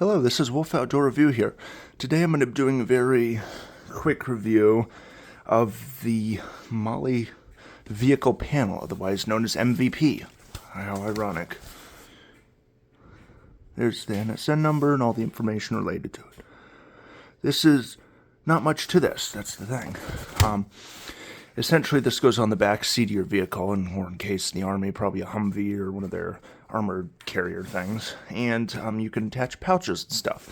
Hello, this is Wolf Outdoor Review here. Today I'm going to be doing a very quick review of the Molle Vehicle panel, otherwise known as MVP. How ironic. There's the NSN number and all the information related to it. This is not much to this, that's the thing. Essentially, this goes on the back seat of your vehicle, or in case in the Army, probably a Humvee or one of their armored carrier things. And you can attach pouches and stuff.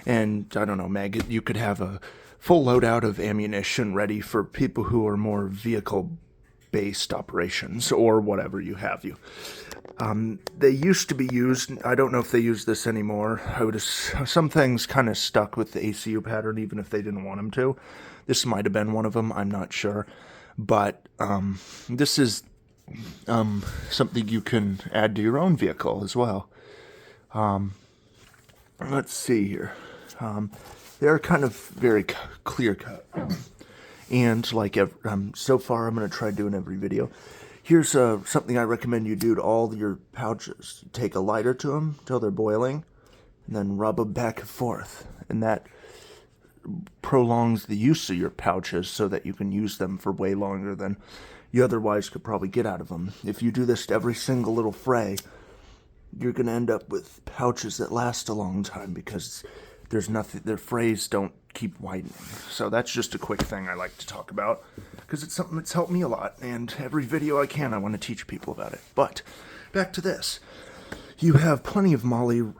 And, I don't know, you could have a full loadout of ammunition ready for people who are more vehicle-based operations, or whatever you have you. They used to be used, I don't know if they use this anymore. Some things kind of stuck with the ACU pattern, even if they didn't want them to. This might have been one of them, I'm not sure. But this is something you can add to your own vehicle as well. Let's see here. They're kind of very clear-cut. And like so far, I'm going to try doing every video. Here's something I recommend you do to all your pouches. Take a lighter to them until they're boiling, and then rub them back and forth. And that prolongs the use of your pouches so that you can use them for way longer than you otherwise could probably get out of them. If you do this to every single little fray, you're going to end up with pouches that last a long time because there's nothing, their frays don't keep widening. So that's just a quick thing I like to talk about because it's something that's helped me a lot, and every video I can I want to teach people about it. But back to this. You have plenty of Molle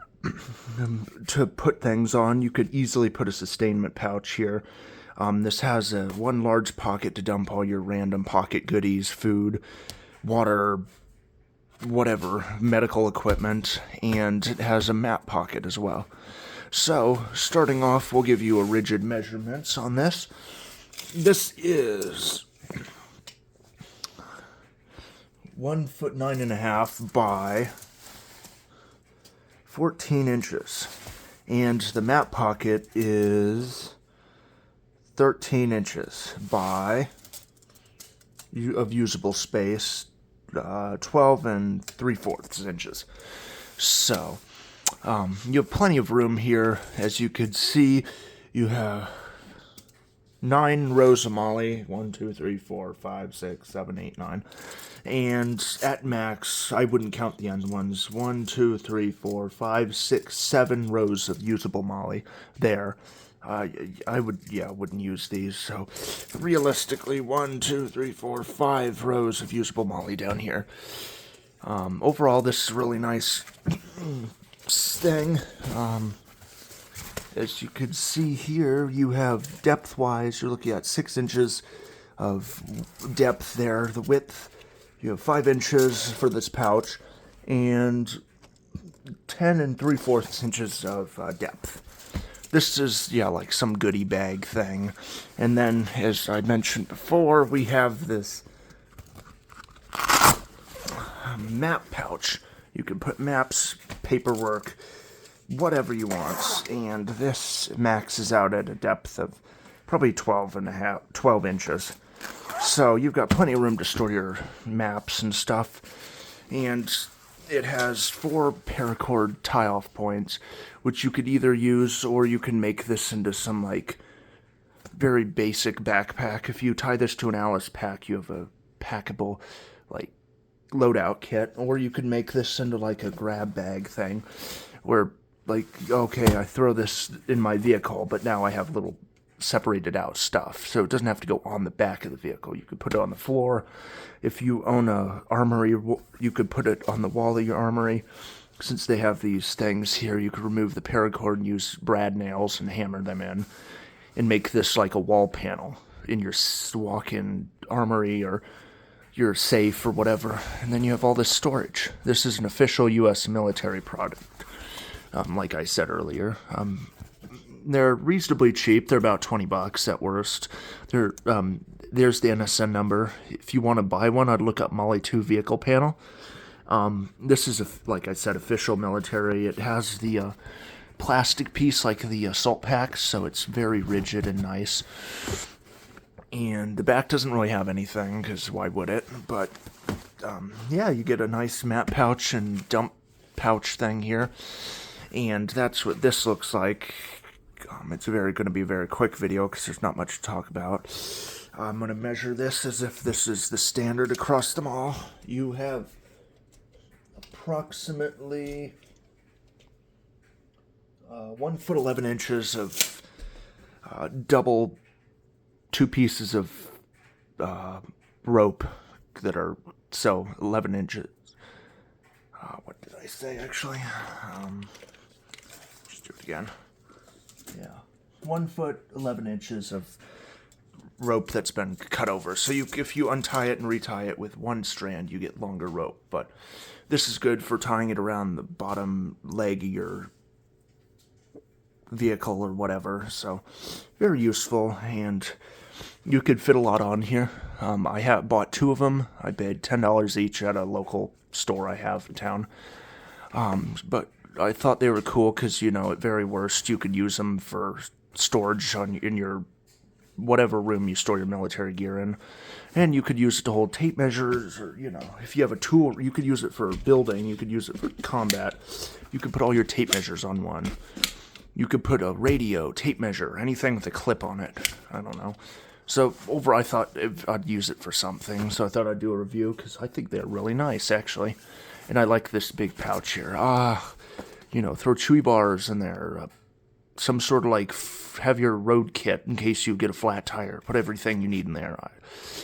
to put things on. You could easily put a sustainment pouch here. This has one large pocket to dump all your random pocket goodies, food, water, whatever, medical equipment, and it has a map pocket as well. So, starting off, we'll give you a rigid measurements on this. This is 1'9.5" by 14 inches, and the map pocket is 13 inches by of usable space, 12 3/4 inches. So you have plenty of room here. As you could see, you have 9 rows of Molle. 1, 2, 3, 4, 5, 6, 7, 8, 9. And at max, I wouldn't count the end ones. 1, 2, 3, 4, 5, 6, 7 rows of usable Molle there. I wouldn't use these. So realistically, 1, 2, 3, 4, 5 rows of usable Molle down here. Overall, this is a really nice thing. As you can see here, you have depth-wise, you're looking at 6 inches of depth there. The width, you have 5 inches for this pouch, and 10 3/4 inches of depth. This is, like some goodie bag thing. And then, as I mentioned before, we have this map pouch. You can put maps, paperwork, whatever you want, and this maxes out at a depth of probably 12 inches. So you've got plenty of room to store your maps and stuff, and it has 4 paracord tie-off points, which you could either use, or you can make this into some, very basic backpack. If you tie this to an Alice pack, you have a packable, loadout kit, or you could make this into, a grab bag thing, where, okay, I throw this in my vehicle, but now I have little separated out stuff, so it doesn't have to go on the back of the vehicle. You could put it on the floor. If you own a armory, you could put it on the wall of your armory. Since they have these things here, you could remove the paracord and use brad nails and hammer them in and make this like a wall panel in your walk-in armory or your safe or whatever. And then you have all this storage. This is an official U.S. military product, like I said earlier. They're reasonably cheap. They're about $20 at worst. There's the NSN number. If you want to buy one, I'd look up Molle II Vehicle panel. This is, like I said, official military. It has the plastic piece like the assault packs, so it's very rigid and nice. And the back doesn't really have anything, because why would it? But, yeah, you get a nice map pouch and dump pouch thing here. And that's what this looks like. It's going to be a very quick video because there's not much to talk about. I'm going to measure this as if this is the standard across them all. You have approximately 1 foot 11 inches of double 2 pieces of rope that are 11 inches. What did I say actually? Just do it again. Yeah, 1 foot 11 inches of rope that's been cut over. So if you untie it and retie it with one strand, you get longer rope. But this is good for tying it around the bottom leg of your vehicle or whatever. So very useful, and you could fit a lot on here. I bought 2 of them. I paid $10 each at a local store I have in town. But I thought they were cool because, at very worst, you could use them for storage in your whatever room you store your military gear in. And you could use it to hold tape measures, or, if you have a tool, you could use it for building, you could use it for combat. You could put all your tape measures on one. You could put a radio, tape measure, anything with a clip on it. I don't know. So I thought I'd use it for something, so I thought I'd do a review, because I think they're really nice, actually. And I like this big pouch here. Throw chewy bars in there, some sort of have your road kit in case you get a flat tire. Put everything you need in there.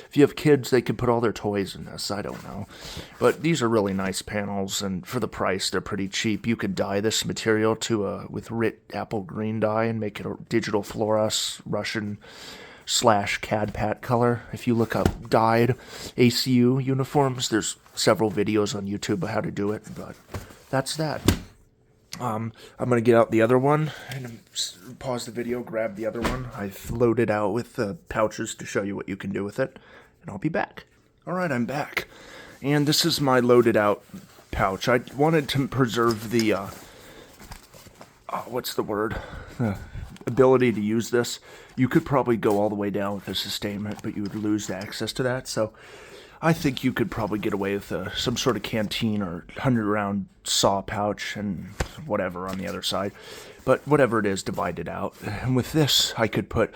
If you have kids, they can put all their toys in this. I don't know. But these are really nice panels, and for the price, they're pretty cheap. You could dye this material with Rit apple green dye and make it a digital fluorescent Russian /CAD pat color. If you look up dyed ACU uniforms, there's several videos on YouTube of how to do it, but that's that. I'm going to get out the other one and pause the video, grab the other one. I've loaded out with the pouches to show you what you can do with it, and I'll be back. Alright, I'm back. And this is my loaded out pouch. I wanted to preserve the, ability to use this. You could probably go all the way down with the sustainment, but you would lose access to that, so I think you could probably get away with some sort of canteen or 100-round saw pouch and whatever on the other side. But whatever it is, divide it out. And with this, I could put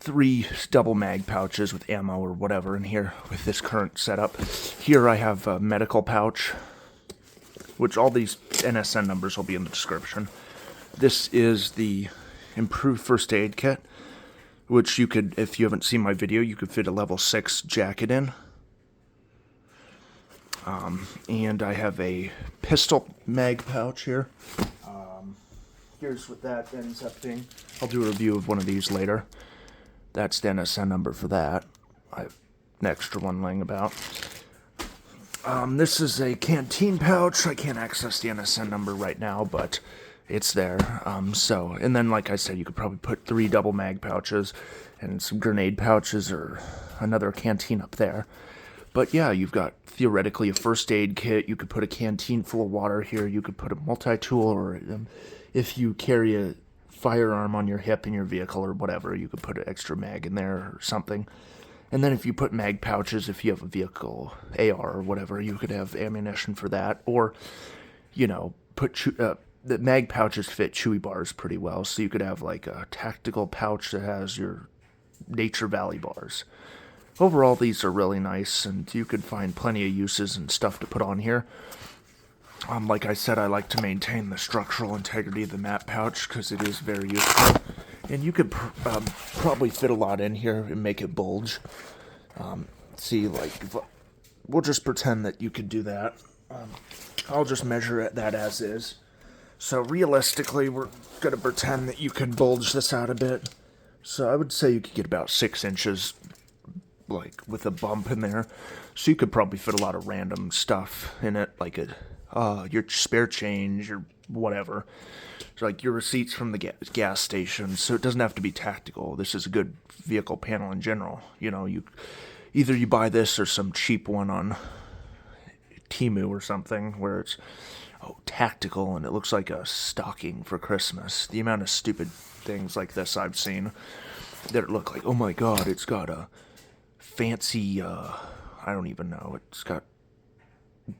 3 double mag pouches with ammo or whatever in here with this current setup. Here I have a medical pouch, which all these NSN numbers will be in the description. This is the improved first aid kit, which you could, if you haven't seen my video, you could fit a level 6 jacket in. And I have a pistol mag pouch here. Here's what that ends up being. I'll do a review of one of these later. That's the NSN number for that. I have an extra one laying about. This is a canteen pouch. I can't access the NSN number right now, but it's there. And then, like I said, you could probably put 3 double mag pouches and some grenade pouches or another canteen up there. But yeah, you've got theoretically a first aid kit. You could put a canteen full of water here. You could put a multi-tool, or if you carry a firearm on your hip in your vehicle or whatever, you could put an extra mag in there or something. And then if you put mag pouches, if you have a vehicle, AR or whatever, you could have ammunition for that. Or, the mag pouches fit chewy bars pretty well. So you could have like a tactical pouch that has your Nature Valley bars. Overall, these are really nice, and you could find plenty of uses and stuff to put on here. Like I said, I like to maintain the structural integrity of the map pouch because it is very useful. And you could probably fit a lot in here and make it bulge. We'll just pretend that you could do that. I'll just measure that as is. So realistically, we're going to pretend that you can bulge this out a bit. So I would say you could get about 6 inches, with a bump in there. So you could probably fit a lot of random stuff in it, like your spare change or whatever. So your receipts from the gas station. So it doesn't have to be tactical. This is a good vehicle panel in general. Either you buy this or some cheap one on Temu or something where it's tactical and it looks like a stocking for Christmas. The amount of stupid things like this I've seen that look like, oh my god, it's got a fancy, I don't even know, it's got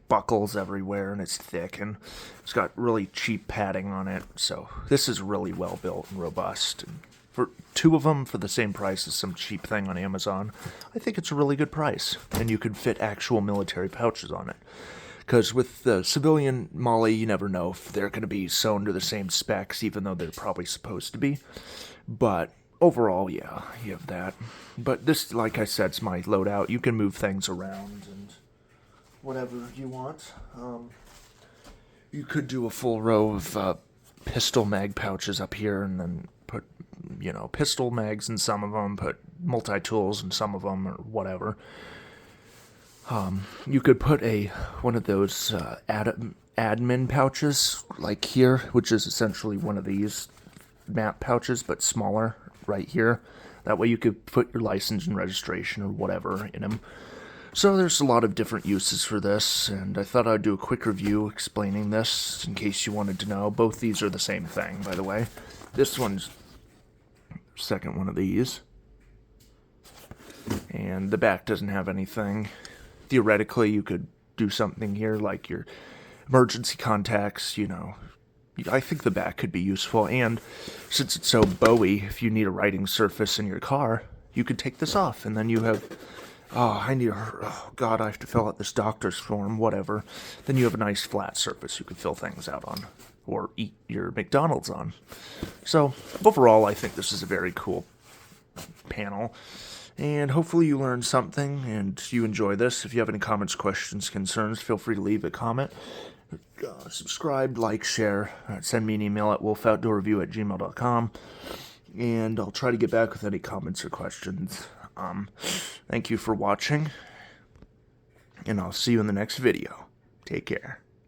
buckles everywhere, and it's thick, and it's got really cheap padding on it. So this is really well built and robust. And for two of them for the same price as some cheap thing on Amazon, I think it's a really good price. And you could fit actual military pouches on it. Because with the civilian Molle, you never know if they're going to be sewn to the same specs, even though they're probably supposed to be. But overall, yeah, you have that. But this, like I said, is my loadout. You can move things around and whatever you want. You could do a full row of pistol mag pouches up here, and then put, pistol mags in some of them, put multi-tools in some of them, or whatever. You could put one of those admin pouches, like here, which is essentially one of these map pouches, but smaller, right here. That way you could put your license and registration or whatever in them. So there's a lot of different uses for this, and I thought I'd do a quick review explaining this in case you wanted to know. Both these are the same thing, by the way. This one's the second one of these. And the back doesn't have anything. Theoretically, you could do something here like your emergency contacts, I think the back could be useful, and since it's so bowy, if you need a writing surface in your car, you could take this off, and then you have, I have to fill out this doctor's form, whatever. Then you have a nice flat surface you could fill things out on, or eat your McDonald's on. So, overall, I think this is a very cool panel. And hopefully you learned something and you enjoy this. If you have any comments, questions, concerns, feel free to leave a comment. Subscribe, like, share. Send me an email at wolfoutdoorreview@gmail.com. And I'll try to get back with any comments or questions. Thank you for watching. And I'll see you in the next video. Take care.